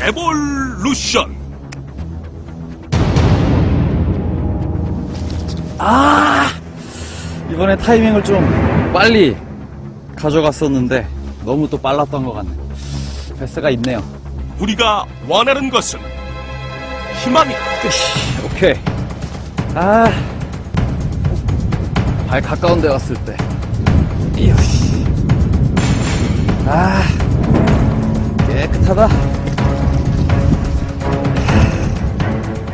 에볼루션. 이번에 타이밍을 좀 빨리 가져갔었는데 너무 또 빨랐던 것 같네. 패스가 있네요. 우리가 원하는 것은 희망이다. 오케이. 발 가까운 데 왔을 때. 깨끗하다.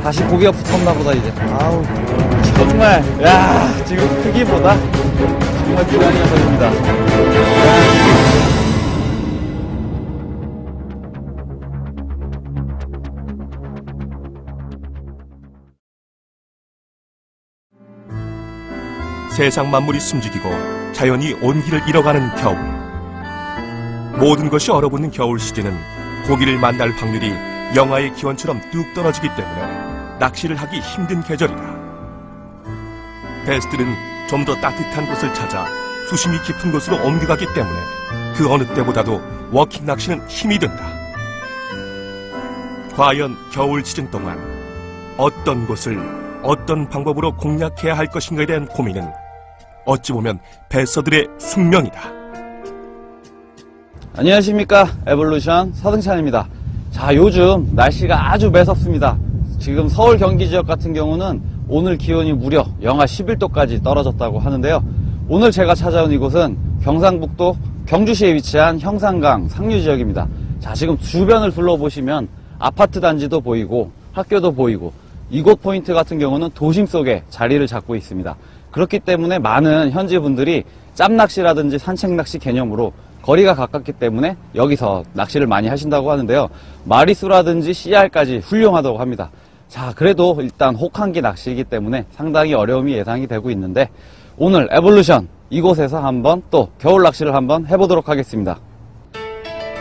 다시 고기가 붙었나 보다 이제. 아우 정말 지금 크기보다 정말 귀한 녀석입니다. 세상 만물이 숨죽이고 자연이 온기를 잃어가는 겨울. 모든 것이 얼어붙는 겨울 시즌은 고기를 만날 확률이 영하의 기온처럼 뚝 떨어지기 때문에 낚시를 하기 힘든 계절이다. 베스들은 좀 더 따뜻한 곳을 찾아 수심이 깊은 곳으로 옮겨가기 때문에 그 어느 때보다도 워킹 낚시는 힘이 든다. 과연 겨울 시즌 동안 어떤 곳을 어떤 방법으로 공략해야 할 것인가에 대한 고민은 어찌 보면 베서들의 숙명이다. 안녕하십니까, 에볼루션 서승찬입니다. 자, 요즘 날씨가 아주 매섭습니다. 지금 서울 경기 지역 같은 경우는 오늘 기온이 무려 영하 11도까지 떨어졌다고 하는데요. 오늘 제가 찾아온 이곳은 경상북도 경주시에 위치한 형산강 상류 지역입니다. 자, 지금 주변을 둘러보시면 아파트 단지도 보이고 학교도 보이고 이곳 포인트 같은 경우는 도심 속에 자리를 잡고 있습니다. 그렇기 때문에 많은 현지 분들이 짬낚시라든지 산책낚시 개념으로 거리가 가깝기 때문에 여기서 낚시를 많이 하신다고 하는데요. 마리수라든지 CR까지 훌륭하다고 합니다. 자, 그래도 일단 혹한기 낚시이기 때문에 상당히 어려움이 예상이 되고 있는데 오늘 에볼루션 이곳에서 한번 또 겨울 낚시를 한번 해보도록 하겠습니다.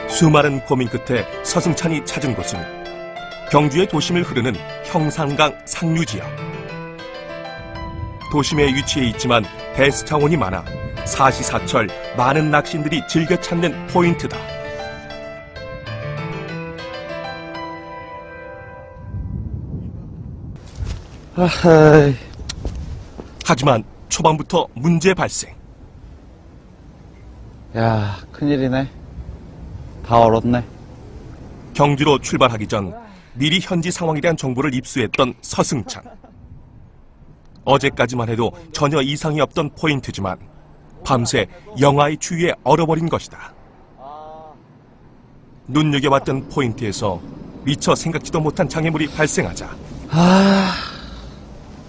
수많은 고민 끝에 서승찬이 찾은 곳은 경주의 도심을 흐르는 형산강 상류 지역. 도심에 위치해 있지만 배수 차원이 많아 사시사철 많은 낚시인들이 즐겨 찾는 포인트다. 하지만 초반부터 문제 발생. 야, 큰일이네. 다 얼었네. 경주로 출발하기 전 미리 현지 상황에 대한 정보를 입수했던 서승찬. 어제까지만 해도 전혀 이상이 없던 포인트지만 밤새 영하의 추위에 얼어버린 것이다. 눈여겨봤던 포인트에서 미처 생각지도 못한 장애물이 발생하자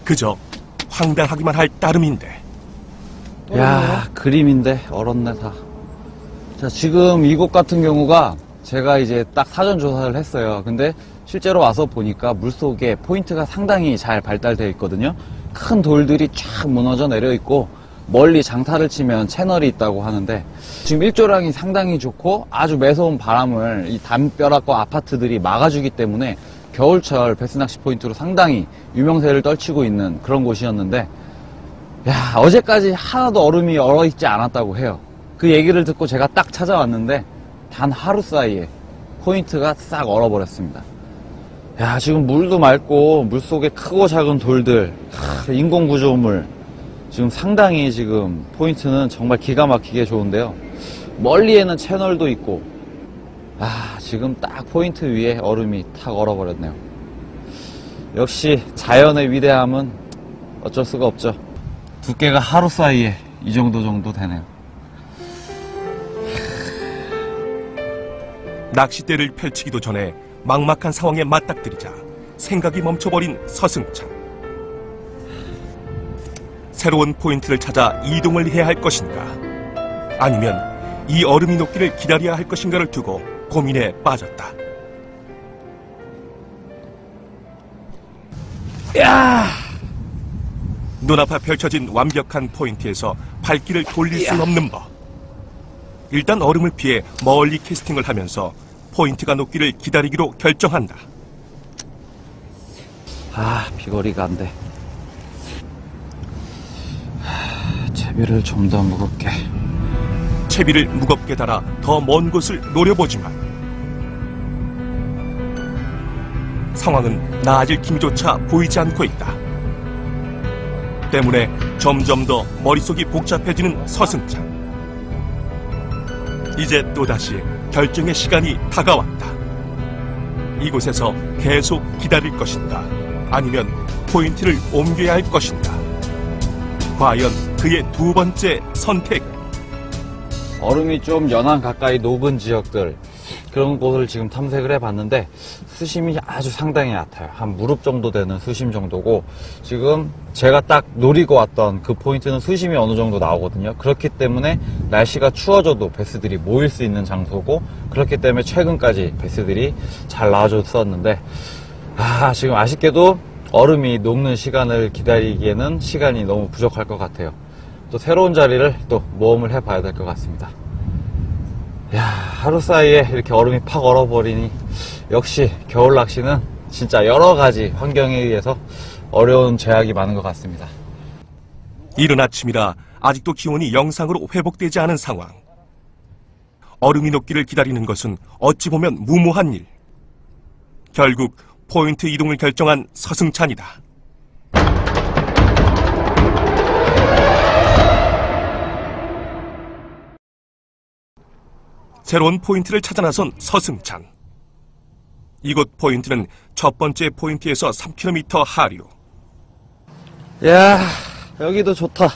그저 황당하기만 할 따름인데. 야, 그림인데 얼었네 다. 자, 지금 이곳 같은 경우가 제가 이제 딱 사전 조사를 했어요. 근데 실제로 와서 보니까 물속에 포인트가 상당히 잘 발달되어 있거든요. 큰 돌들이 쫙 무너져 내려 있고 멀리 장타를 치면 채널이 있다고 하는데 지금 일조량이 상당히 좋고 아주 매서운 바람을 이 담벼락과 아파트들이 막아주기 때문에 겨울철 베스낚시 포인트로 상당히 유명세를 떨치고 있는 그런 곳이었는데, 야, 어제까지 하나도 얼음이 얼어있지 않았다고 해요. 그 얘기를 듣고 제가 딱 찾아왔는데 단 하루 사이에 포인트가 싹 얼어버렸습니다. 야, 지금 물도 맑고 물속에 크고 작은 돌들, 인공구조물, 지금 상당히 지금 포인트는 정말 기가 막히게 좋은데요. 멀리에는 채널도 있고, 지금 딱 포인트 위에 얼음이 탁 얼어버렸네요. 역시 자연의 위대함은 어쩔 수가 없죠. 두께가 하루 사이에 이 정도 되네요. 낚싯대를 펼치기도 전에 막막한 상황에 맞닥뜨리자 생각이 멈춰버린 서승찬. 새로운 포인트를 찾아 이동을 해야 할 것인가, 아니면 이 얼음이 녹기를 기다려야 할 것인가를 두고 고민에 빠졌다. 야! 눈앞에 펼쳐진 완벽한 포인트에서 발길을 돌릴 수 없는 법. 일단 얼음을 피해 멀리 캐스팅을 하면서 포인트가 녹기를 기다리기로 결정한다. 비거리가 안 돼. 채비를 좀 더 무겁게. 채비를 무겁게 달아 더 먼 곳을 노려보지만 상황은 나아질 기미조차 보이지 않고 있다. 때문에 점점 더 머릿속이 복잡해지는 서승찬. 이제 또다시 결정의 시간이 다가왔다. 이곳에서 계속 기다릴 것인가, 아니면 포인트를 옮겨야 할 것인가. 과연 그의 두 번째 선택. 얼음이 좀 연안 가까이 녹은 지역들, 그런 곳을 지금 탐색을 해봤는데 수심이 아주 상당히 얕아요. 한 무릎 정도 되는 수심 정도고, 지금 제가 딱 노리고 왔던 그 포인트는 수심이 어느 정도 나오거든요. 그렇기 때문에 날씨가 추워져도 베스들이 모일 수 있는 장소고, 그렇기 때문에 최근까지 베스들이 잘 나와줬었는데, 지금 아쉽게도 얼음이 녹는 시간을 기다리기에는 시간이 너무 부족할 것 같아요. 또 새로운 자리를 또 모험을 해봐야 될 것 같습니다. 야, 하루 사이에 이렇게 얼음이 팍 얼어버리니 역시 겨울 낚시는 진짜 여러 가지 환경에 의해서 어려운 제약이 많은 것 같습니다. 이른 아침이라 아직도 기온이 영상으로 회복되지 않은 상황. 얼음이 녹기를 기다리는 것은 어찌 보면 무모한 일. 결국 포인트 이동을 결정한 서승찬이다. 새로운 포인트를 찾아 나선 서승찬. 이곳 포인트는 첫 번째 포인트에서 3km 하류. 야, 여기도 좋다.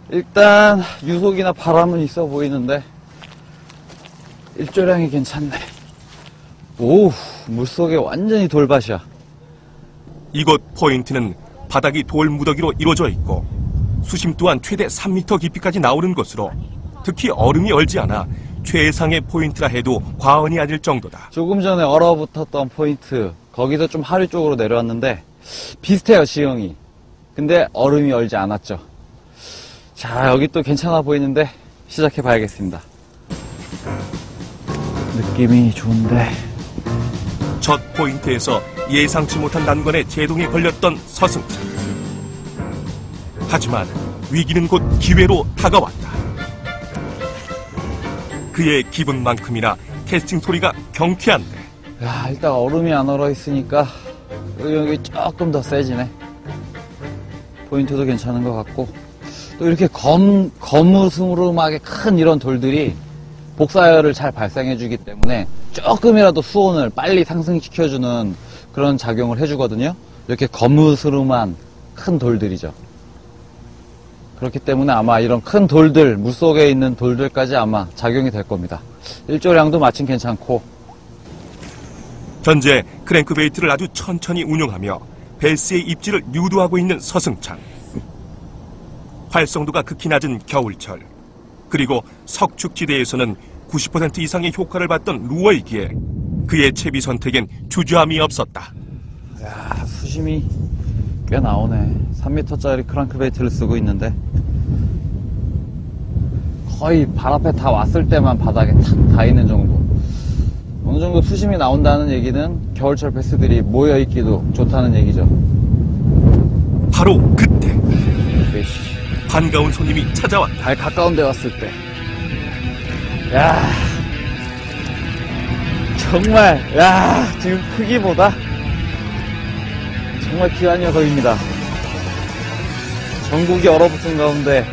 일단 유속이나 바람은 있어 보이는데 일조량이 괜찮네. 오, 물속에 완전히 돌밭이야. 이곳 포인트는 바닥이 돌 무더기로 이루어져 있고 수심 또한 최대 3m 깊이까지 나오는 곳으로, 특히 얼음이 얼지 않아 최상의 포인트라 해도 과언이 아닐 정도다. 조금 전에 얼어붙었던 포인트, 거기서 좀 하류 쪽으로 내려왔는데 비슷해요, 지형이. 근데 얼음이 얼지 않았죠. 자, 여기 또 괜찮아 보이는데 시작해 봐야겠습니다. 느낌이 좋은데. 첫 포인트에서 예상치 못한 난관에 제동이 걸렸던 서승찬. 하지만 위기는 곧 기회로 다가왔다. 그의 기분만큼이나 캐스팅 소리가 경쾌한데. 야, 일단 얼음이 안 얼어 있으니까 여기 조금 더 세지네. 포인트도 괜찮은 것 같고, 또 이렇게 거무스름하게 큰 이런 돌들이 복사열을 잘 발생해주기 때문에 조금이라도 수온을 빨리 상승시켜주는 그런 작용을 해주거든요. 이렇게 거무스름한 큰 돌들이죠. 그렇기 때문에 아마 이런 큰 돌들, 물속에 있는 돌들까지 아마 작용이 될 겁니다. 일조량도 마침 괜찮고. 현재 크랭크베이트를 아주 천천히 운용하며 베스의 입질을 유도하고 있는 서승찬. 활성도가 극히 낮은 겨울철, 그리고 석축지대에서는 90% 이상의 효과를 봤던 루어이기에 그의 채비 선택엔 주저함이 없었다. 야, 수심이 꽤 나오네. 3m짜리 크랭크베이트를 쓰고 있는데 거의 발 앞에 다 왔을 때만 바닥에 탁 닿이는 정도. 어느 정도 수심이 나온다는 얘기는 겨울철 베스들이 모여있기도 좋다는 얘기죠. 바로 그때 베이시. 반가운 손님이 찾아왔다. 발 가까운 데 왔을 때. 야, 정말, 야, 지금 크기보다 정말 귀한 녀석입니다. 전국이 얼어붙은 가운데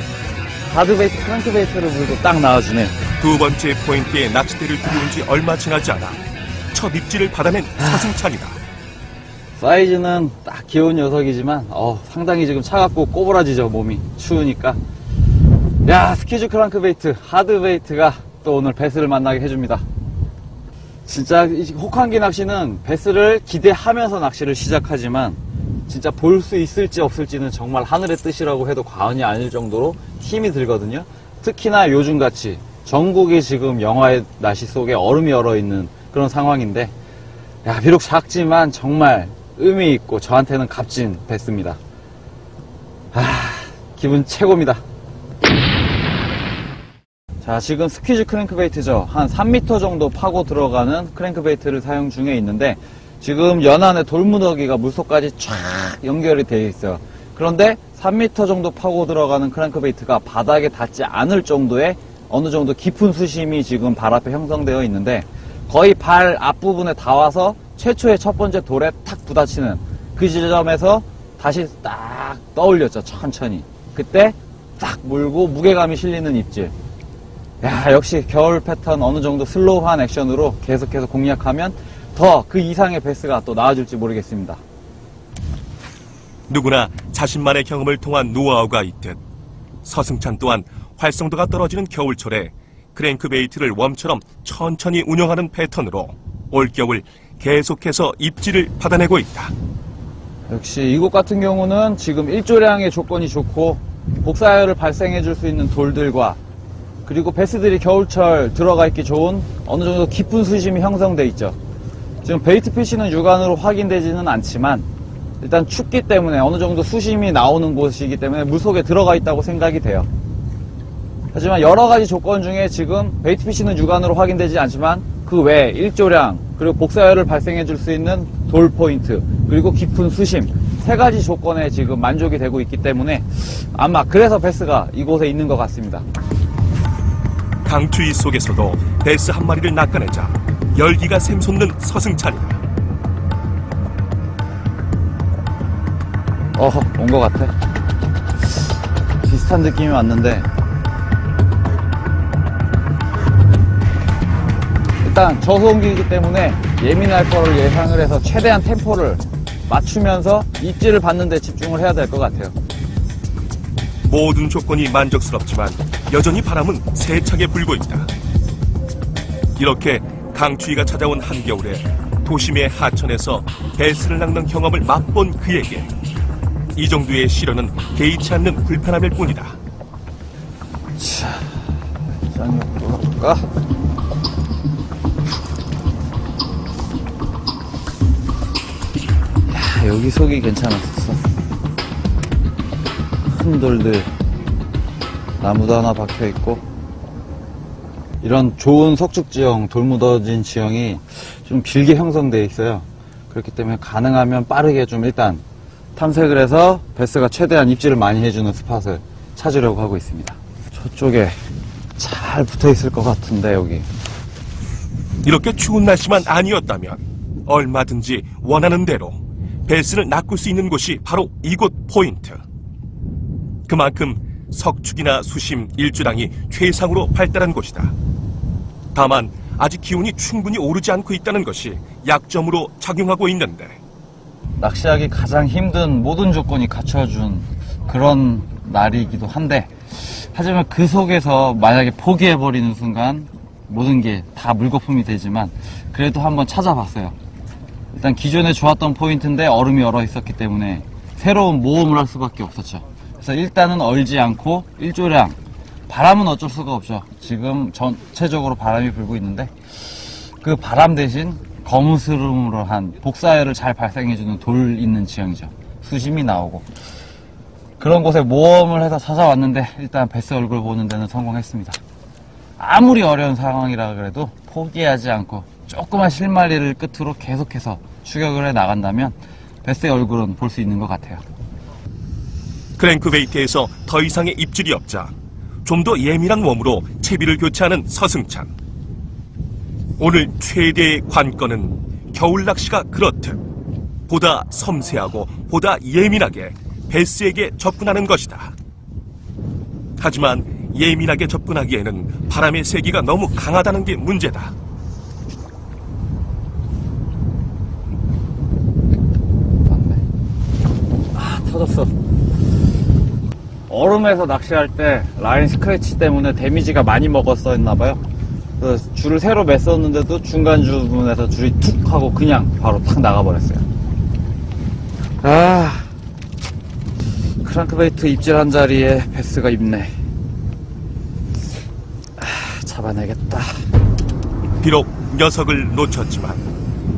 하드베이트, 크랭크베이트를 물고 딱 나와주네. 두 번째 포인트에 낚싯대를 들여온 지 얼마 지나지 않아 첫 입질을 받아낸 서승찬이다. 사이즈는 딱 귀여운 녀석이지만 상당히 지금 차갑고 꼬부라지죠, 몸이. 추우니까. 야, 스키즈 크랭크베이트, 하드베이트가 또 오늘 베스를 만나게 해줍니다. 진짜 혹한기 낚시는 베스를 기대하면서 낚시를 시작하지만 진짜 볼 수 있을지 없을지는 정말 하늘의 뜻이라고 해도 과언이 아닐 정도로 힘이 들거든요. 특히나 요즘같이 전국이 지금 영하의 날씨 속에 얼음이 얼어있는 그런 상황인데, 야, 비록 작지만 정말 의미 있고 저한테는 값진 베스입니다. 기분 최고입니다. 자, 지금 스퀴즈 크랭크베이트죠. 한 3m 정도 파고 들어가는 크랭크베이트를 사용 중에 있는데, 지금 연안에 돌무더기가 물속까지 쫙 연결이 되어 있어요. 그런데 3m 정도 파고 들어가는 크랭크베이트가 바닥에 닿지 않을 정도의 어느 정도 깊은 수심이 지금 발 앞에 형성되어 있는데, 거의 발 앞부분에 닿아서 최초의 첫 번째 돌에 탁 부딪히는 그 지점에서 다시 딱 떠올렸죠. 천천히. 그때 딱 물고 무게감이 실리는 입질. 야, 역시 겨울 패턴 어느 정도 슬로우한 액션으로 계속해서 공략하면 더 그 이상의 베스가 또 나와줄지 모르겠습니다. 누구나 자신만의 경험을 통한 노하우가 있듯 서승찬 또한 활성도가 떨어지는 겨울철에 크랭크베이트를 웜처럼 천천히 운영하는 패턴으로 올겨울 계속해서 입질을 받아내고 있다. 역시 이곳 같은 경우는 지금 일조량의 조건이 좋고 복사열을 발생해 줄 수 있는 돌들과 그리고 베스들이 겨울철 들어가 있기 좋은 어느 정도 깊은 수심이 형성돼 있죠. 지금 베이트 피시는 육안으로 확인되지는 않지만 일단 춥기 때문에 어느 정도 수심이 나오는 곳이기 때문에 물속에 들어가 있다고 생각이 돼요. 하지만 여러 가지 조건 중에 지금 베이트 피시는 육안으로 확인되지 않지만 그 외에 일조량 그리고 복사열을 발생해 줄 수 있는 돌 포인트 그리고 깊은 수심 세 가지 조건에 지금 만족이 되고 있기 때문에 아마 그래서 베스가 이곳에 있는 것 같습니다. 강추위 속에서도 베스 한 마리를 낚아내자 열기가 샘솟는 서승찬이다. 온 것 같아. 비슷한 느낌이 왔는데 일단 저소음기이기 때문에 예민할 거를 예상을 해서 최대한 템포를 맞추면서 입질을 받는 데 집중을 해야 될 것 같아요. 모든 조건이 만족스럽지만 여전히 바람은 세차게 불고 있다. 이렇게 강추위가 찾아온 한겨울에 도심의 하천에서 베스를 낚는 경험을 맛본 그에게 이 정도의 시련은 개의치 않는 불편함일 뿐이다. 자, 짠 옆으로 가볼까? 야, 여기 속이 괜찮았었어. 큰 돌들, 나무도 하나 박혀있고, 이런 좋은 석축지형, 돌 묻어진 지형이 좀 길게 형성되어 있어요. 그렇기 때문에 가능하면 빠르게 좀 일단 탐색을 해서 베스가 최대한 입질을 많이 해주는 스팟을 찾으려고 하고 있습니다. 저쪽에 잘 붙어 있을 것 같은데, 여기. 이렇게 추운 날씨만 아니었다면 얼마든지 원하는 대로 베스를 낚을 수 있는 곳이 바로 이곳 포인트. 그만큼 석축이나 수심, 일조량이 최상으로 발달한 곳이다. 다만 아직 기온이 충분히 오르지 않고 있다는 것이 약점으로 작용하고 있는데, 낚시하기 가장 힘든 모든 조건이 갖춰준 그런 날이기도 한데, 하지만 그 속에서 만약에 포기해버리는 순간 모든 게 다 물거품이 되지만 그래도 한번 찾아봤어요. 일단 기존에 좋았던 포인트인데 얼음이 얼어 있었기 때문에 새로운 모험을 할 수밖에 없었죠. 그래서 일단은 얼지 않고 일조량, 바람은 어쩔 수가 없죠. 지금 전체적으로 바람이 불고 있는데 그 바람 대신 거무스름으로 한 복사열을 잘 발생해주는 돌 있는 지형이죠. 수심이 나오고 그런 곳에 모험을 해서 찾아왔는데 일단 베스 얼굴 보는 데는 성공했습니다. 아무리 어려운 상황이라 그래도 포기하지 않고 조그만 실마리를 끝으로 계속해서 추격을 해 나간다면 베스의 얼굴은 볼 수 있는 것 같아요. 크랭크베이트에서 더 이상의 입질이 없자 좀 더 예민한 웜으로 채비를 교체하는 서승찬. 오늘 최대의 관건은 겨울 낚시가 그렇듯 보다 섬세하고 보다 예민하게 베스에게 접근하는 것이다. 하지만 예민하게 접근하기에는 바람의 세기가 너무 강하다는 게 문제다. 맞네. 터졌어. 얼음에서 낚시할 때 라인 스크래치 때문에 데미지가 많이 먹었었나봐요. 그래서 줄을 새로 맸었는데도 중간 부분에서 줄이 툭 하고 그냥 바로 탁 나가버렸어요. 크랭크베이트 입질한 자리에 베스가 있네. 잡아내겠다. 비록 녀석을 놓쳤지만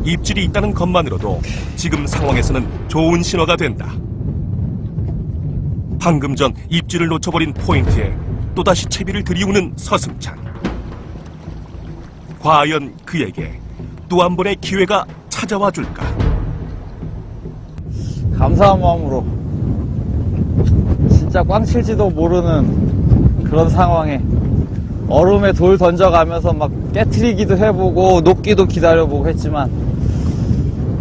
입질이 있다는 것만으로도 지금 상황에서는 좋은 신호가 된다. 방금 전 입질을 놓쳐버린 포인트에 또다시 채비를 들이우는 서승찬. 과연 그에게 또 한 번의 기회가 찾아와 줄까? 감사한 마음으로 진짜 꽝칠지도 모르는 그런 상황에 얼음에 돌 던져가면서 막 깨트리기도 해보고 녹기도 기다려보고 했지만,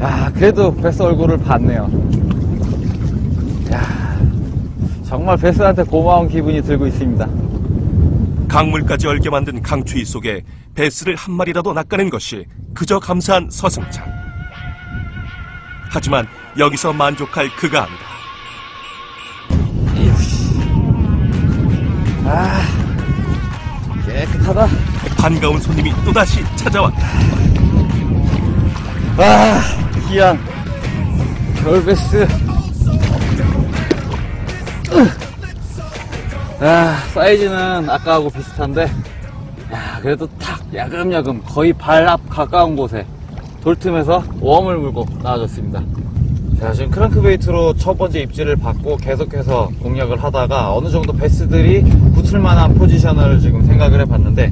야, 그래도 베스 얼굴을 봤네요. 야, 정말 베스한테 고마운 기분이 들고 있습니다. 강물까지 얼게 만든 강추위 속에 베스를 한 마리라도 낚아낸 것이 그저 감사한 서승찬. 하지만 여기서 만족할 그가 아니다. 아, 깨끗하다. 반가운 손님이 또다시 찾아왔다. 아, 귀한 겨울베스. 아, 사이즈는 아까하고 비슷한데, 야, 그래도 탁 야금야금 거의 발 앞 가까운 곳에 돌틈에서 웜을 물고 나와줬습니다. 자, 지금 크랭크베이트로 첫 번째 입질을 받고 계속해서 공략을 하다가 어느 정도 베스들이 붙을 만한 포지션을 지금 생각을 해봤는데,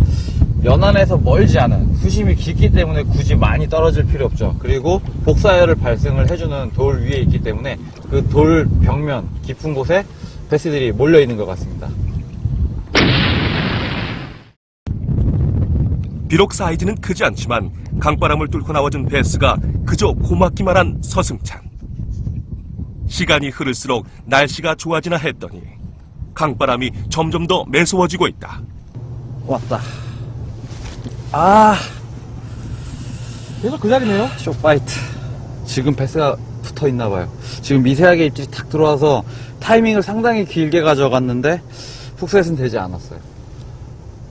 연안에서 멀지 않은, 수심이 깊기 때문에 굳이 많이 떨어질 필요 없죠. 그리고 복사열을 발생을 해주는 돌 위에 있기 때문에 그 돌 벽면 깊은 곳에 베스들이 몰려있는 것 같습니다. 비록 사이즈는 크지 않지만 강바람을 뚫고 나와준 베스가 그저 고맙기만 한 서승찬. 시간이 흐를수록 날씨가 좋아지나 했더니 강바람이 점점 더 매서워지고 있다. 왔다. 아, 계속 그 자리네요. 쇼파이트. 지금 베스가 붙어 있나봐요. 지금 미세하게 입질이 탁 들어와서 타이밍을 상당히 길게 가져갔는데 훅셋은 되지 않았어요.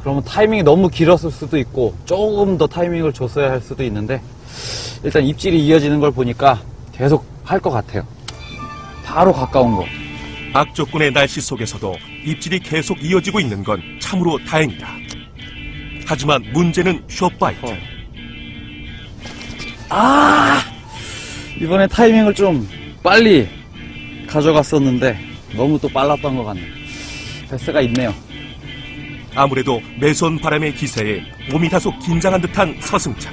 그러면 타이밍이 너무 길었을 수도 있고 조금 더 타이밍을 줬어야 할 수도 있는데, 일단 입질이 이어지는 걸 보니까 계속 할 것 같아요. 바로 가까운 거. 악조건의 날씨 속에서도 입질이 계속 이어지고 있는 건 참으로 다행이다. 하지만 문제는 숏바이트. 이번에 타이밍을 좀 빨리 가져갔었는데 너무 또 빨랐던 것 같네요. 베스가 있네요. 아무래도 매서운 바람의 기세에 몸이 다소 긴장한 듯한 서승찬.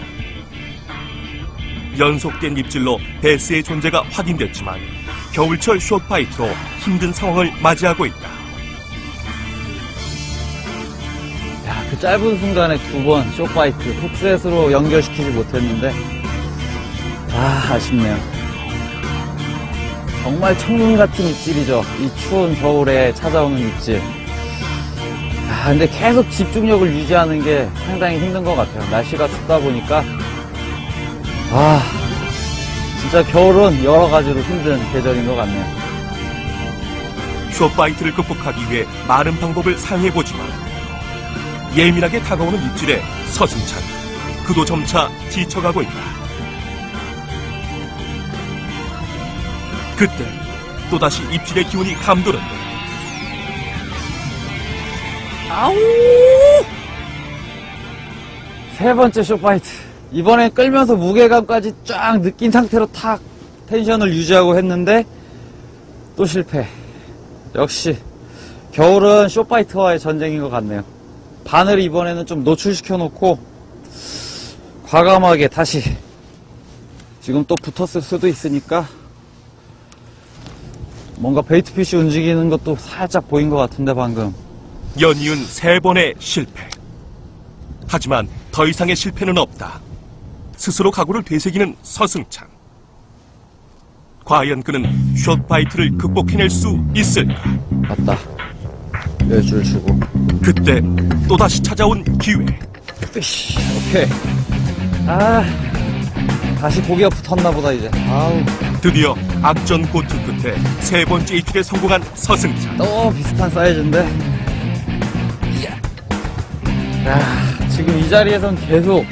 연속된 입질로 베스의 존재가 확인됐지만 겨울철 숏바이트로 힘든 상황을 맞이하고 있다. 야, 그 짧은 순간에 2번 숏바이트 훅셋으로 연결시키지 못했는데, 아쉽네요. 정말 천국 같은 입질이죠. 이 추운 겨울에 찾아오는 입질. 근데 계속 집중력을 유지하는 게 상당히 힘든 것 같아요. 날씨가 춥다 보니까. 진짜 겨울은 여러 가지로 힘든 계절인 것 같네요. 숏바이트를 극복하기 위해 많은 방법을 사용해보지만 예민하게 다가오는 입질에 서승찬, 그도 점차 지쳐가고 있다. 그때 또다시 입질의 기운이 감도는데, 세 번째 숏바이트. 이번엔 끌면서 무게감까지 쫙 느낀 상태로 탁 텐션을 유지하고 했는데 또 실패. 역시 겨울은 숏바이트와의 전쟁인 것 같네요. 바늘을 이번에는 좀 노출시켜 놓고 과감하게 다시, 지금 또 붙었을 수도 있으니까 뭔가 베이트피쉬 움직이는 것도 살짝 보인 것 같은데 방금. 연이은 3번의 실패. 하지만 더 이상의 실패는 없다. 스스로 각오를 되새기는 서승찬. 과연 그는 숏바이트를 극복해낼 수 있을까? 맞다. 여줄 주고. 그때 또다시 찾아온 기회. 피쉬. 오케이. 다시 고기가 붙었나 보다 이제. 드디어 악전 고투 끝에 3번째 입질에 성공한 서승찬. 또 비슷한 사이즈인데. 지금 이 자리에선 계속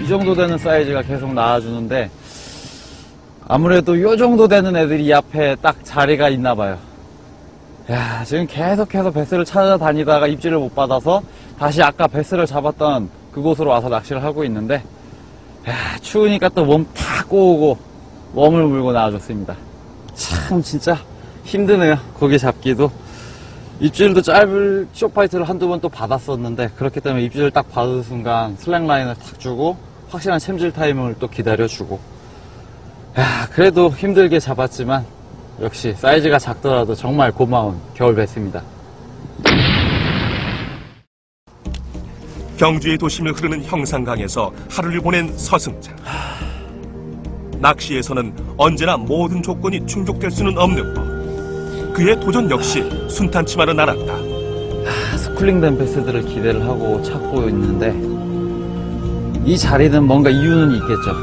이 정도 되는 사이즈가 계속 나와주는데, 아무래도 이 정도 되는 애들이 이 앞에 딱 자리가 있나 봐요. 지금 계속해서 베스를 찾아다니다가 입질을 못 받아서 다시 아까 베스를 잡았던 그곳으로 와서 낚시를 하고 있는데, 추우니까 또 몸 탁 꼬우고 웜을 물고 나와줬습니다. 참 진짜 힘드네요, 고기 잡기도. 입질도 짧은 숏바이트를 한두 번 또 받았었는데, 그렇기 때문에 입질을 딱 받은 순간 슬랙 라인을 탁 주고 확실한 챔질 타임을 또 기다려주고. 그래도 힘들게 잡았지만 역시 사이즈가 작더라도 정말 고마운 겨울 베스입니다. 경주의 도심을 흐르는 형산강에서 하루를 보낸 서승찬. 낚시에서는 언제나 모든 조건이 충족될 수는 없는 법. 그의 도전 역시 순탄치만은 않았다. 스쿨링된 베스들을 기대를 하고 찾고 있는데 이 자리는 뭔가 이유는 있겠죠.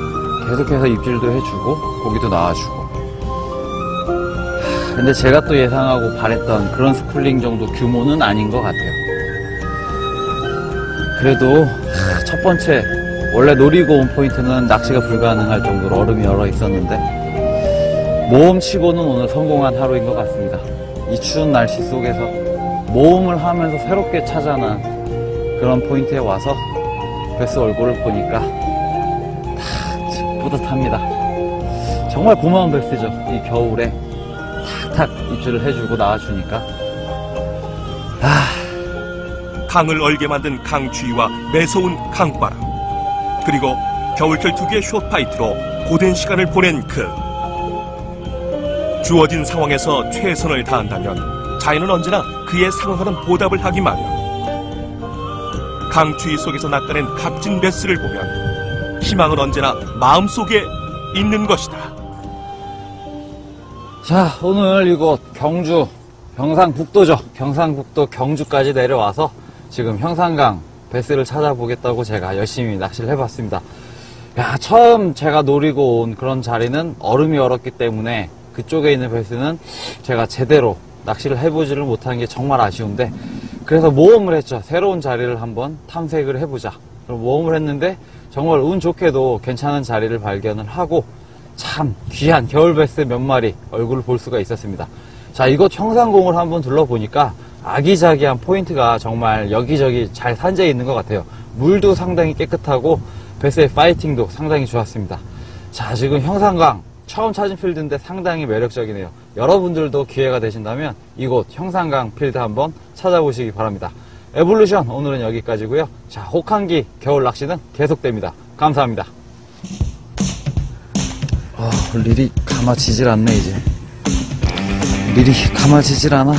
계속해서 입질도 해주고 고기도 나와주고. 근데 제가 또 예상하고 바랬던 그런 스쿨링 정도 규모는 아닌 것 같아요. 그래도 첫 번째 원래 노리고 온 포인트는 낚시가 불가능할 정도로 얼음이 얼어 있었는데 모험치고는 오늘 성공한 하루인 것 같습니다. 이 추운 날씨 속에서 모험을 하면서 새롭게 찾아난 그런 포인트에 와서 베스 얼굴을 보니까 다 뿌듯합니다. 정말 고마운 베스죠. 이 겨울에 탁탁 입질을 해주고 나와주니까. 강을 얼게 만든 강추위와 매서운 강바람, 그리고 겨울철 특유의 숏파이트로 고된 시간을 보낸 주어진 상황에서 최선을 다한다면 자연은 언제나 그에 상응하는 보답을 하기 마련. 강추위 속에서 낚아낸 값진 베스를 보면 희망은 언제나 마음속에 있는 것이다. 자, 오늘 이곳 경주 경상북도죠. 경상북도 경주까지 내려와서 지금 형산강 베스를 찾아보겠다고 제가 열심히 낚시를 해봤습니다. 야, 처음 제가 노리고 온 그런 자리는 얼음이 얼었기 때문에 그쪽에 있는 베스는 제가 제대로 낚시를 해보지를 못한 게 정말 아쉬운데, 그래서 모험을 했죠. 새로운 자리를 한번 탐색을 해보자. 그럼 모험을 했는데 정말 운 좋게도 괜찮은 자리를 발견을 하고 참 귀한 겨울 베스 몇 마리 얼굴을 볼 수가 있었습니다. 자, 이곳 형산공을 한번 둘러보니까 아기자기한 포인트가 정말 여기저기 잘 산재해 있는 것 같아요. 물도 상당히 깨끗하고 베스의 파이팅도 상당히 좋았습니다. 자, 지금 형산강 처음 찾은 필드인데 상당히 매력적이네요. 여러분들도 기회가 되신다면 이곳 형산강 필드 한번 찾아보시기 바랍니다. 에볼루션 오늘은 여기까지고요. 자, 혹한기 겨울 낚시는 계속됩니다. 감사합니다. 릴이 감아지질 않네. 이제 릴이 감아지질 않아.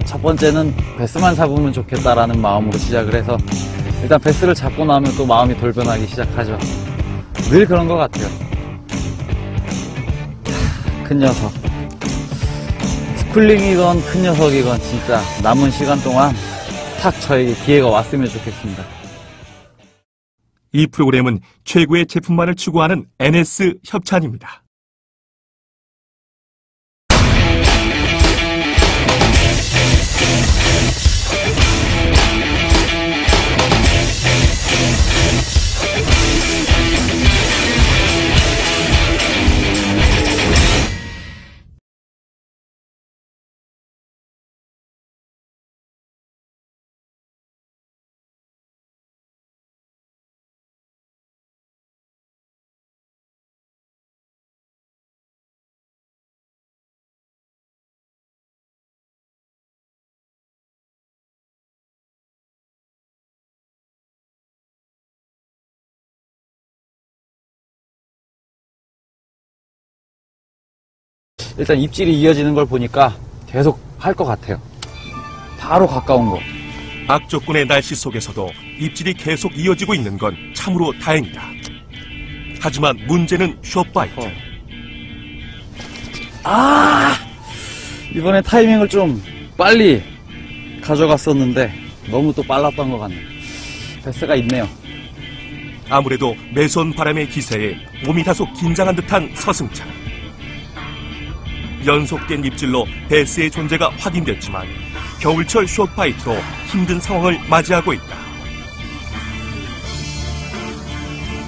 첫 번째는 베스만 잡으면 좋겠다라는 마음으로 시작을 해서 일단 베스를 잡고 나면 또 마음이 돌변하기 시작하죠. 늘 그런 것 같아요. 큰 녀석, 스쿨링이건 큰 녀석이건 진짜 남은 시간 동안 탁 저에게 기회가 왔으면 좋겠습니다. 이 프로그램은 최고의 제품만을 추구하는 NS 협찬입니다. 일단 입질이 이어지는 걸 보니까 계속 할 것 같아요. 바로 가까운 거. 악조건의 날씨 속에서도 입질이 계속 이어지고 있는 건 참으로 다행이다. 하지만 문제는 숏바이트. 이번에 타이밍을 좀 빨리 가져갔었는데 너무 또 빨랐던 것 같네요. 베스가 있네요. 아무래도 매서운 바람의 기세에 몸이 다소 긴장한 듯한 서승찬. 연속된 입질로 베스의 존재가 확인됐지만 겨울철 숏파이트로 힘든 상황을 맞이하고 있다.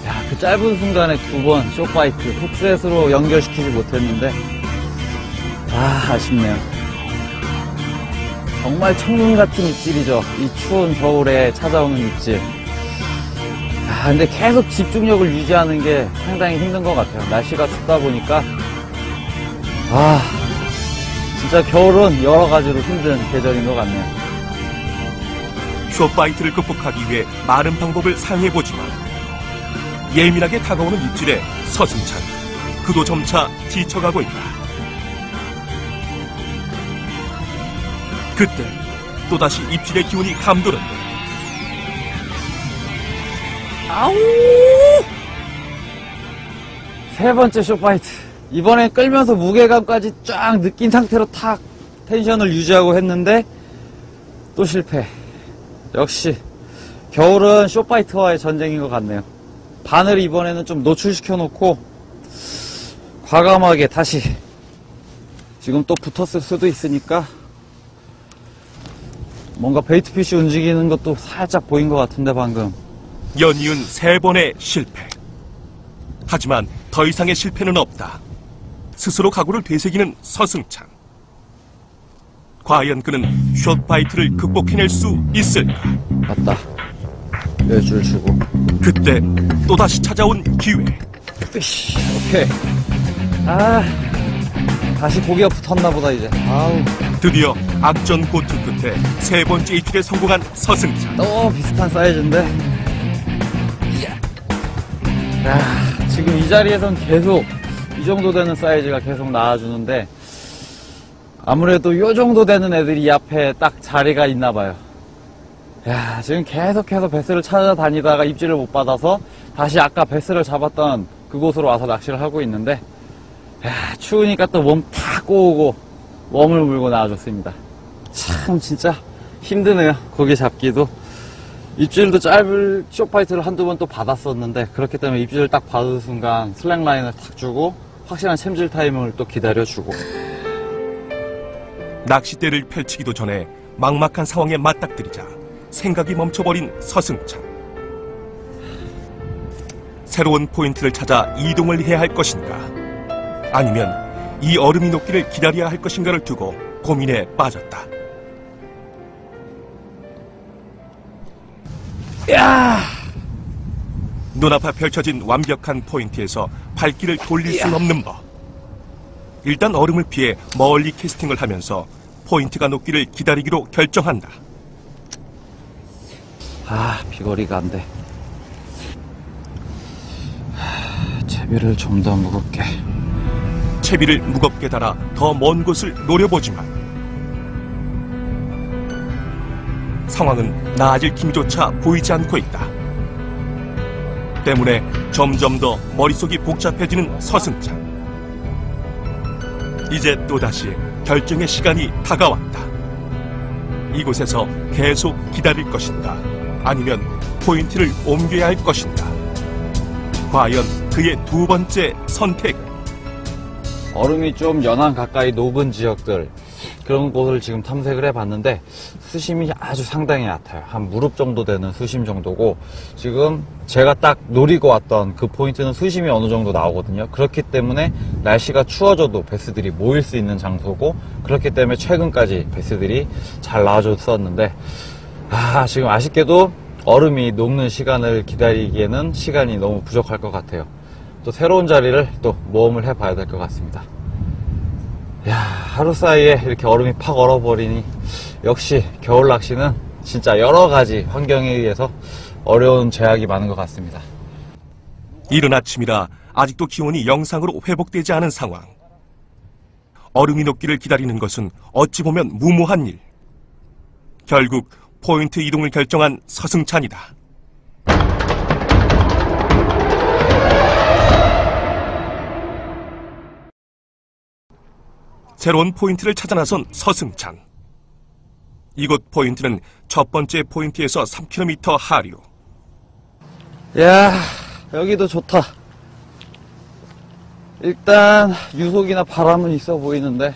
야, 그 짧은 순간에 두 번 숏바이트 훅셋으로 연결시키지 못했는데 아쉽네요. 정말 천금 같은 입질이죠. 이 추운 겨울에 찾아오는 입질. 근데 계속 집중력을 유지하는 게 상당히 힘든 것 같아요. 날씨가 춥다 보니까 진짜 겨울은 여러 가지로 힘든 계절인 것 같네요. 숏바이트를 극복하기 위해 많은 방법을 사용해보지만 예민하게 다가오는 입질에 서승찬 그도 점차 지쳐가고 있다. 그때 또다시 입질의 기운이 감도는데 아우! 세 번째 쇼파이트. 이번엔 끌면서 무게감까지 쫙 느낀 상태로 탁 텐션을 유지하고 했는데 또 실패. 역시 겨울은 쇼파이트와의 전쟁인 것 같네요. 바늘 이번에는 좀 노출시켜 놓고 과감하게 다시, 지금 또 붙었을 수도 있으니까 뭔가 베이트피쉬 움직이는 것도 살짝 보인 것 같은데 방금. 연이은 3번의 실패. 하지만 더 이상의 실패는 없다. 스스로 각오를 되새기는 서승찬. 과연 그는 숏바이트를 극복해낼 수 있을까? 맞다. 여줄 주고. 그때 또다시 찾아온 기회. 으이씨, 오케이. 아, 다시 고기가 붙었나 보다 이제. 아우. 드디어 악전 고투 끝에 3번째 입질에 성공한 서승찬. 또 비슷한 사이즈인데. 야, 지금 이 자리에선 계속 이 정도 되는 사이즈가 계속 나와주는데 아무래도 요 정도 되는 애들이 이 앞에 딱 자리가 있나 봐요. 야, 지금 계속해서 베스를 찾아다니다가 입질을 못 받아서 다시 아까 베스를 잡았던 그곳으로 와서 낚시를 하고 있는데, 야, 추우니까 또 몸 다 꼬우고 웜을 물고 나와줬습니다. 참 진짜 힘드네요, 고기 잡기도. 입질도 짧을 쇼파이트를 한두 번 또 받았었는데, 그렇기 때문에 입질을 딱 받은 순간 슬랙 라인을 탁 주고 확실한 챔질 타이밍을 또 기다려주고. 낚싯대를 펼치기도 전에 막막한 상황에 맞닥뜨리자 생각이 멈춰버린 서승찬. 새로운 포인트를 찾아 이동을 해야 할 것인가, 아니면 이 얼음이 녹기를 기다려야 할 것인가를 두고 고민에 빠졌다. 야! 눈앞에 펼쳐진 완벽한 포인트에서 발길을 돌릴 수 없는 법. 일단 얼음을 피해 멀리 캐스팅을 하면서 포인트가 녹기를 기다리기로 결정한다. 아, 비거리가 안 돼. 채비를 좀 더 무겁게. 채비를 무겁게 달아 더 먼 곳을 노려보지만 상황은 나아질 기미조차 보이지 않고 있다. 때문에 점점 더 머릿속이 복잡해지는 서승찬. 이제 또다시 결정의 시간이 다가왔다. 이곳에서 계속 기다릴 것인가, 아니면 포인트를 옮겨야 할 것인가. 과연 그의 두 번째 선택. 얼음이 좀 연안 가까이 녹은 지역들, 그런 곳을 지금 탐색을 해봤는데 수심이 아주 상당히 얕아요. 한 무릎 정도 되는 수심 정도고, 지금 제가 딱 노리고 왔던 그 포인트는 수심이 어느 정도 나오거든요. 그렇기 때문에 날씨가 추워져도 베스들이 모일 수 있는 장소고, 그렇기 때문에 최근까지 베스들이 잘 나와줬었는데, 지금 아쉽게도 얼음이 녹는 시간을 기다리기에는 시간이 너무 부족할 것 같아요. 또 새로운 자리를 또 모험을 해봐야 될 것 같습니다. 야, 하루 사이에 이렇게 얼음이 팍 얼어버리니 역시 겨울 낚시는 진짜 여러 가지 환경에 의해서 어려운 제약이 많은 것 같습니다. 이른 아침이라 아직도 기온이 영상으로 회복되지 않은 상황. 얼음이 녹기를 기다리는 것은 어찌 보면 무모한 일. 결국 포인트 이동을 결정한 서승찬이다. 새로운 포인트를 찾아 나선 서승찬. 이곳 포인트는 첫 번째 포인트에서 3km 하류. 야, 여기도 좋다. 일단 유속이나 바람은 있어 보이는데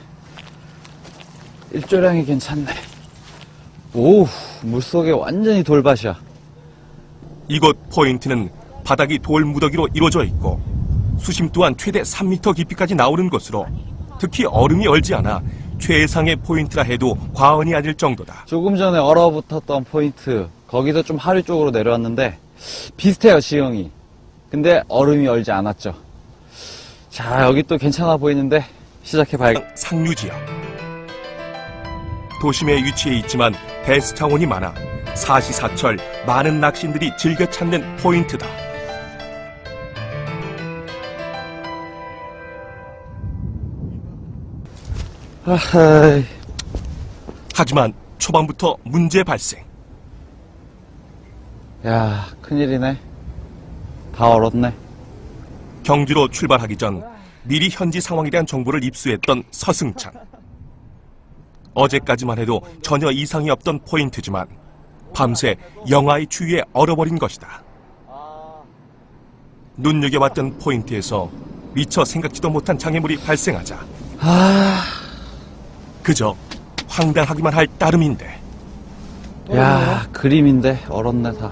일조량이 괜찮네. 오, 물속에 완전히 돌밭이야. 이곳 포인트는 바닥이 돌무더기로 이루어져 있고 수심 또한 최대 3m 깊이까지 나오는 곳으로 특히 얼음이 얼지 않아 최상의 포인트라 해도 과언이 아닐 정도다. 조금 전에 얼어붙었던 포인트, 거기서 좀 하류 쪽으로 내려왔는데 비슷해요, 지형이. 근데 얼음이 얼지 않았죠. 자, 여기 또 괜찮아 보이는데 시작해봐야겠다. 상류 지역. 도심에 위치해 있지만 베스 자원이 많아 사시사철 많은 낚시인들이 즐겨 찾는 포인트다. 아하이. 하지만 초반부터 문제 발생. 야, 큰일이네. 다 얼었네. 경주로 출발하기 전 미리 현지 상황에 대한 정보를 입수했던 서승찬. 어제까지만 해도 전혀 이상이 없던 포인트지만 밤새 영하의 추위에 얼어버린 것이다. 눈여겨봤던 포인트에서 미처 생각지도 못한 장애물이 발생하자 그저 황당하기만 할 따름인데. 야, 그림인데 얼었네 다.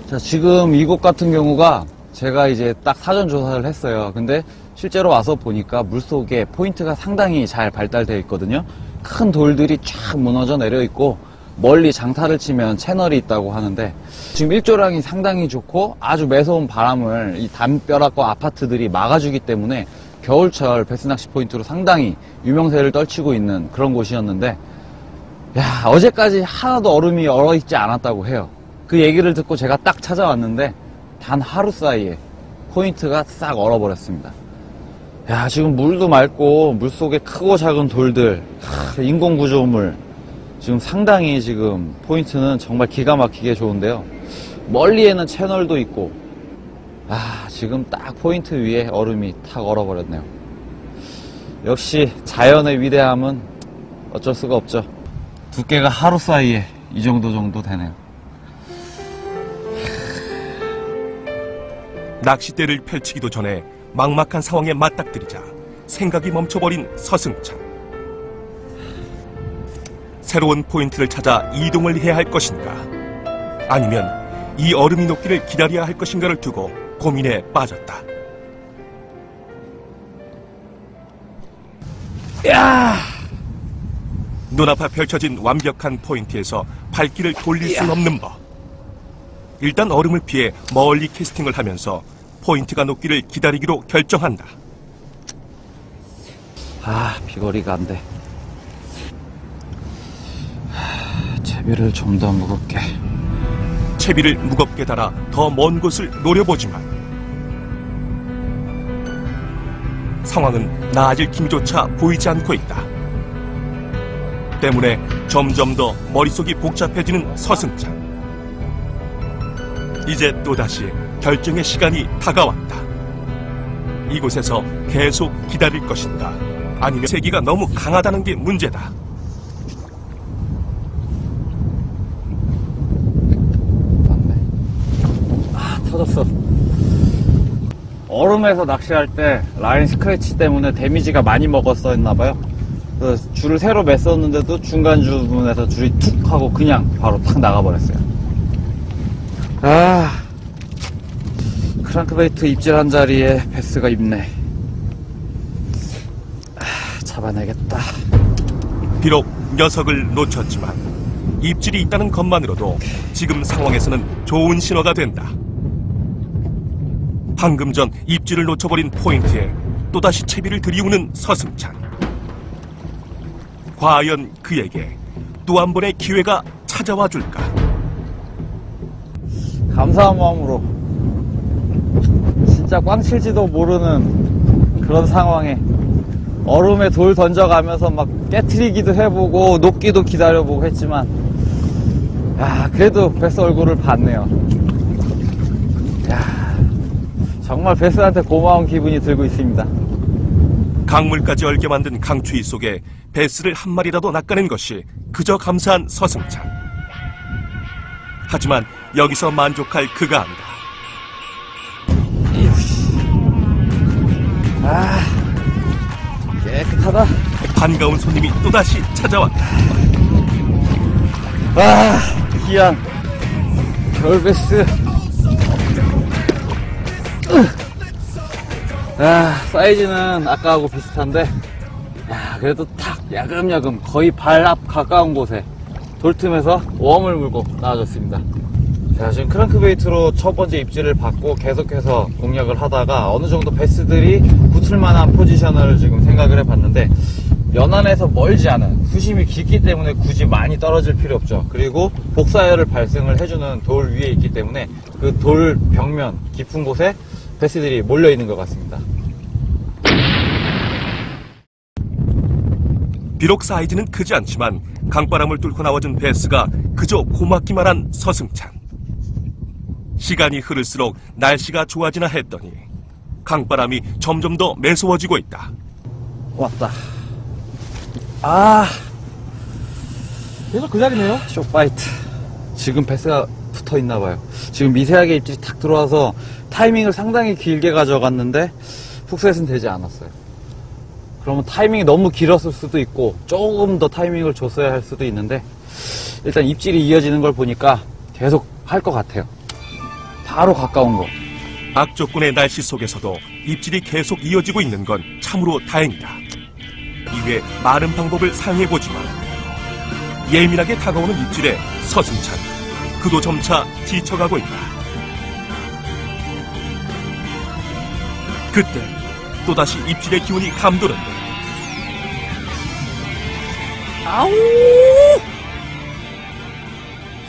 자, 지금 이곳 같은 경우가 제가 이제 딱 사전 조사를 했어요. 근데 실제로 와서 보니까 물속에 포인트가 상당히 잘 발달되어 있거든요. 큰 돌들이 쫙 무너져 내려 있고 멀리 장타를 치면 채널이 있다고 하는데 지금 일조량이 상당히 좋고 아주 매서운 바람을 이 담벼락과 아파트들이 막아주기 때문에 겨울철 베스낚시 포인트로 상당히 유명세를 떨치고 있는 그런 곳이었는데, 야, 어제까지 하나도 얼음이 얼어있지 않았다고 해요. 그 얘기를 듣고 제가 딱 찾아왔는데 단 하루 사이에 포인트가 싹 얼어버렸습니다. 야, 지금 물도 맑고 물속에 크고 작은 돌들, 인공구조물, 지금 상당히 지금 포인트는 정말 기가 막히게 좋은데요. 멀리에는 채널도 있고, 지금 딱 포인트 위에 얼음이 탁 얼어버렸네요. 역시 자연의 위대함은 어쩔 수가 없죠. 두께가 하루 사이에 이 정도 되네요. 낚싯대를 펼치기도 전에 막막한 상황에 맞닥뜨리자 생각이 멈춰버린 서승찬. 새로운 포인트를 찾아 이동을 해야 할 것인가, 아니면 이 얼음이 녹기를 기다려야 할 것인가를 두고 고민에 빠졌다. 야! 눈앞에 펼쳐진 완벽한 포인트에서 발길을 돌릴 수 없는 법. 일단 얼음을 피해 멀리 캐스팅을 하면서 포인트가 녹기를 기다리기로 결정한다. 비거리가 안 돼. 채비를 좀 더 무겁게. 채비를 무겁게 달아 더 먼 곳을 노려보지만 상황은 나아질 기미조차 보이지 않고 있다. 때문에 점점 더 머릿속이 복잡해지는 서승찬. 이제 또다시 결정의 시간이 다가왔다. 이곳에서 계속 기다릴 것인가, 아니면 세기가 너무 강하다는 게 문제다. 터졌어. 얼음에서 낚시할 때 라인 스크래치 때문에 데미지가 많이 먹었어 했나봐요. 그래서 줄을 새로 맸었는데도 중간 부분에서 줄이 툭 하고 그냥 바로 탁 나가버렸어요. 크랑크베이트 입질 한 자리에 베스가 있네. 잡아내겠다. 비록 녀석을 놓쳤지만 입질이 있다는 것만으로도 지금 상황에서는 좋은 신호가 된다. 방금 전 입질을 놓쳐버린 포인트에 또다시 채비를 들이우는 서승찬. 과연 그에게 또 한 번의 기회가 찾아와 줄까? 감사한 마음으로 진짜 꽝칠지도 모르는 그런 상황에 얼음에 돌 던져가면서 막 깨트리기도 해보고 녹기도 기다려보고 했지만, 그래도 베스 얼굴을 봤네요. 정말 베스한테 고마운 기분이 들고 있습니다. 강물까지 얼게 만든 강추위 속에 베스를 한 마리라도 낚아낸 것이 그저 감사한 서승찬. 하지만 여기서 만족할 그가 아니다. 깨끗하다. 반가운 손님이 또다시 찾아왔다. 귀한 겨울베스. 사이즈는 아까하고 비슷한데, 그래도 탁 야금야금 거의 발 앞 가까운 곳에 돌틈에서 웜을 물고 나와줬습니다. 자, 지금 크랑크베이트로 첫 번째 입질을 받고 계속해서 공략을 하다가 어느 정도 베스들이 붙을 만한 포지션을 지금 생각을 해봤는데, 연안에서 멀지 않은, 수심이 깊기 때문에 굳이 많이 떨어질 필요 없죠. 그리고 복사열을 발생을 해주는 돌 위에 있기 때문에 그 돌 벽면 깊은 곳에 베스들이 몰려 있는 것 같습니다. 비록 사이즈는 크지 않지만 강바람을 뚫고 나와준 베스가 그저 고맙기만 한 서승찬. 시간이 흐를수록 날씨가 좋아지나 했더니 강바람이 점점 더 매서워지고 있다. 왔다. 아, 계속 그 자리네요. 쇼파이트. 지금 베스가 붙어 있나 봐요. 지금 미세하게 입질이 탁 들어와서 타이밍을 상당히 길게 가져갔는데 훅셋은 되지 않았어요. 그러면 타이밍이 너무 길었을 수도 있고 조금 더 타이밍을 줬어야 할 수도 있는데 일단 입질이 이어지는 걸 보니까 계속 할 것 같아요. 바로 가까운 거. 악조건의 날씨 속에서도 입질이 계속 이어지고 있는 건 참으로 다행이다. 이외 많은 방법을 사용해보지만 예민하게 다가오는 입질에 서승찬, 그도 점차 지쳐가고 있다. 그때 또다시 입질의 기운이 감도는데 아우!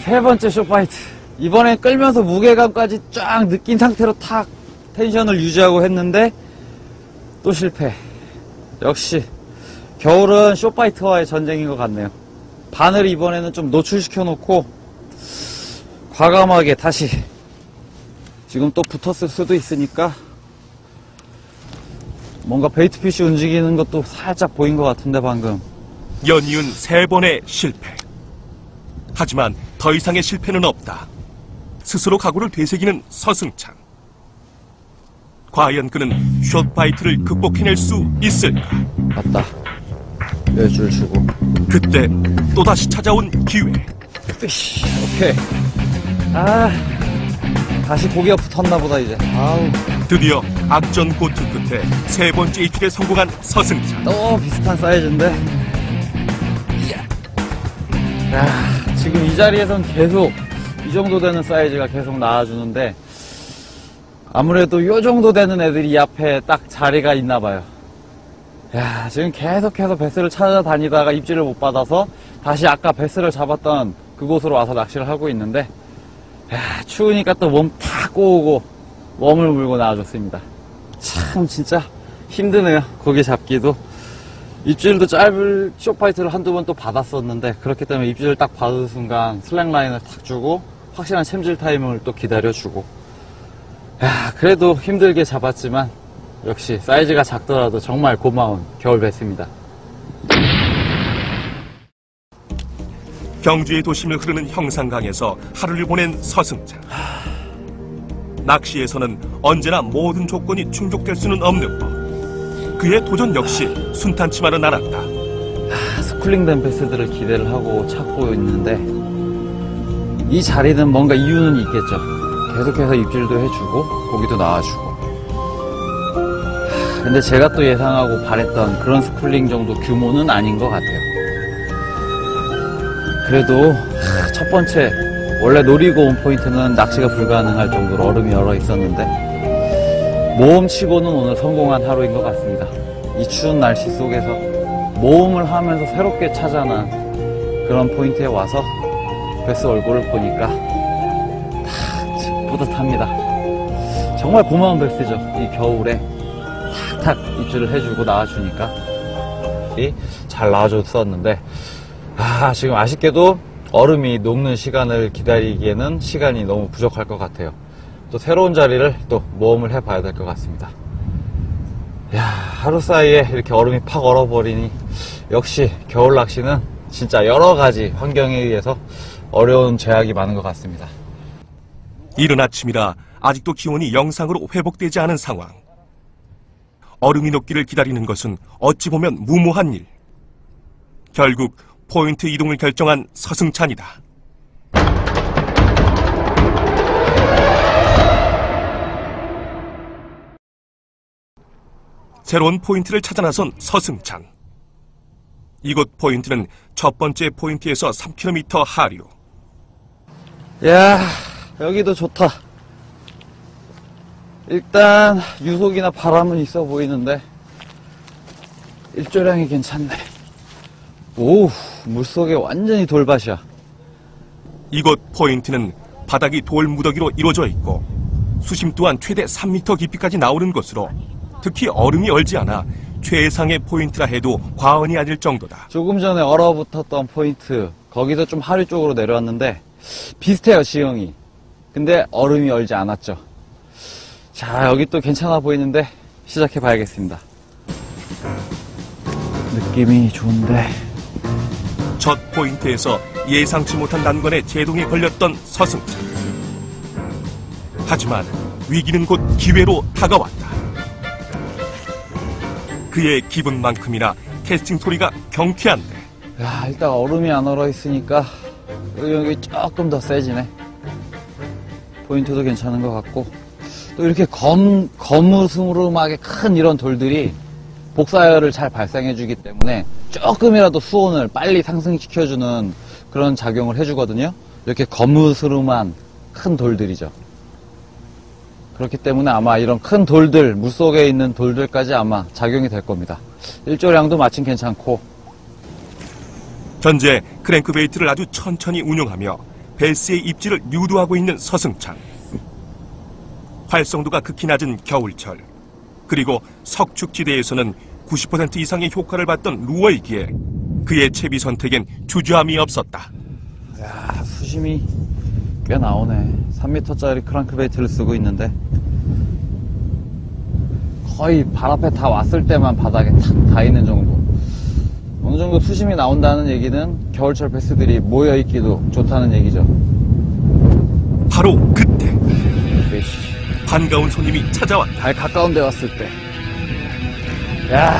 세 번째 쇼파이트. 이번엔 끌면서 무게감까지 쫙 느낀 상태로 탁 텐션을 유지하고 했는데 또 실패. 역시 겨울은 쇼파이트와의 전쟁인 것 같네요. 바늘을 이번에는 좀 노출시켜 놓고 과감하게 다시, 지금 또 붙었을 수도 있으니까 뭔가 베이트피쉬 움직이는 것도 살짝 보인 것 같은데 방금. 연이은 3번의 실패. 하지만 더 이상의 실패는 없다. 스스로 각오를 되새기는 서승찬. 과연 그는 숏바이트를 극복해낼 수 있을까? 맞다. 여줄 주고. 그때 또다시 찾아온 기회. 피쉬. 오케이. 아, 다시 고기가 붙었나 보다 이제. 아우. 드디어 악전 고투 끝에 3번째 입질에 성공한 서승찬. 또 비슷한 사이즈인데. 야, 지금 이 자리에선 계속 이 정도 되는 사이즈가 계속 나와주는데 아무래도 이 정도 되는 애들이 이 앞에 딱 자리가 있나 봐요. 야, 지금 계속해서 베스를 찾아다니다가 입질을 못 받아서 다시 아까 베스를 잡았던 그곳으로 와서 낚시를 하고 있는데, 야, 추우니까 또 몸 탁 꼬우고 웜을 물고 나와줬습니다. 참 진짜 힘드네요, 고기 잡기도. 입질도 짧을 쇼파이트를 한두 번 또 받았었는데, 그렇기 때문에 입질을 딱 받은 순간 슬랙 라인을 탁 주고 확실한 챔질 타임을 또 기다려주고. 야, 그래도 힘들게 잡았지만 역시 사이즈가 작더라도 정말 고마운 겨울 배스입니다. 경주의 도심을 흐르는 형산강에서 하루를 보낸 서승찬. 낚시에서는 언제나 모든 조건이 충족될 수는 없는 법. 그의 도전 역시 순탄치만은 않았다. 스쿨링된 배스들을 기대를 하고 찾고 있는데 이 자리는 뭔가 이유는 있겠죠. 계속해서 입질도 해주고 고기도 나와주고. 근데 제가 또 예상하고 바랬던 그런 스쿨링 정도 규모는 아닌 것 같아요. 그래도 첫 번째 원래 노리고 온 포인트는 낚시가 불가능할 정도로 얼음이 얼어 있었는데 모험치고는 오늘 성공한 하루인 것 같습니다. 이 추운 날씨 속에서 모험을 하면서 새롭게 찾아난 그런 포인트에 와서 베스 얼굴을 보니까 다 뿌듯합니다. 정말 고마운 베스죠. 이 겨울에 탁탁 입질을 해주고 나와주니까 잘 나와줬었는데, 지금 아쉽게도 얼음이 녹는 시간을 기다리기에는 시간이 너무 부족할 것 같아요. 또 새로운 자리를 또 모험을 해봐야 될 것 같습니다. 야, 하루 사이에 이렇게 얼음이 팍 얼어버리니 역시 겨울 낚시는 진짜 여러 가지 환경에 의해서 어려운 제약이 많은 것 같습니다. 이른 아침이라 아직도 기온이 영상으로 회복되지 않은 상황. 얼음이 녹기를 기다리는 것은 어찌 보면 무모한 일. 결국 포인트 이동을 결정한 서승찬이다. 새로운 포인트를 찾아 나선 서승찬. 이곳 포인트는 첫 번째 포인트에서 3km 하류. 야, 여기도 좋다. 일단 유속이나 바람은 있어 보이는데 일조량이 괜찮네. 오, 물속에 완전히 돌밭이야. 이곳 포인트는 바닥이 돌 무더기로 이루어져 있고 수심 또한 최대 3m 깊이까지 나오는 곳으로 특히 얼음이 얼지 않아 최상의 포인트라 해도 과언이 아닐 정도다. 조금 전에 얼어붙었던 포인트, 거기서 좀 하류 쪽으로 내려왔는데 비슷해요, 지형이. 근데 얼음이 얼지 않았죠. 자, 여기 또 괜찮아 보이는데 시작해 봐야겠습니다. 느낌이 좋은데. 첫 포인트에서 예상치 못한 난관에 제동이 걸렸던 서승찬. 하지만 위기는 곧 기회로 다가왔다. 그의 기분만큼이나 캐스팅 소리가 경쾌한데 야, 일단 얼음이 안 얼어 있으니까 여기 조금 더 세지네. 포인트도 괜찮은 것 같고, 또 이렇게 거무스름하게 큰 이런 돌들이 복사열을 잘 발생해주기 때문에 조금이라도 수온을 빨리 상승시켜주는 그런 작용을 해주거든요. 이렇게 거무스름한 큰 돌들이죠. 그렇기 때문에 아마 이런 큰 돌들, 물속에 있는 돌들까지 아마 작용이 될 겁니다. 일조량도 마침 괜찮고. 현재 크랭크베이트를 아주 천천히 운용하며 베스의 입질을 유도하고 있는 서승찬. 활성도가 극히 낮은 겨울철, 그리고 석축지대에서는 90% 이상의 효과를 봤던 루어이기에 그의 채비 선택엔 주저함이 없었다. 야, 수심이 꽤 나오네. 3m짜리 크랭크베이트를 쓰고 있는데 거의 발 앞에 다 왔을 때만 바닥에 탁 닿이는 정도. 어느 정도 수심이 나온다는 얘기는 겨울철 베스들이 모여있기도 좋다는 얘기죠. 바로 그때 피쉬. 반가운 손님이 찾아왔다. 발 가까운 데 왔을 때. 야,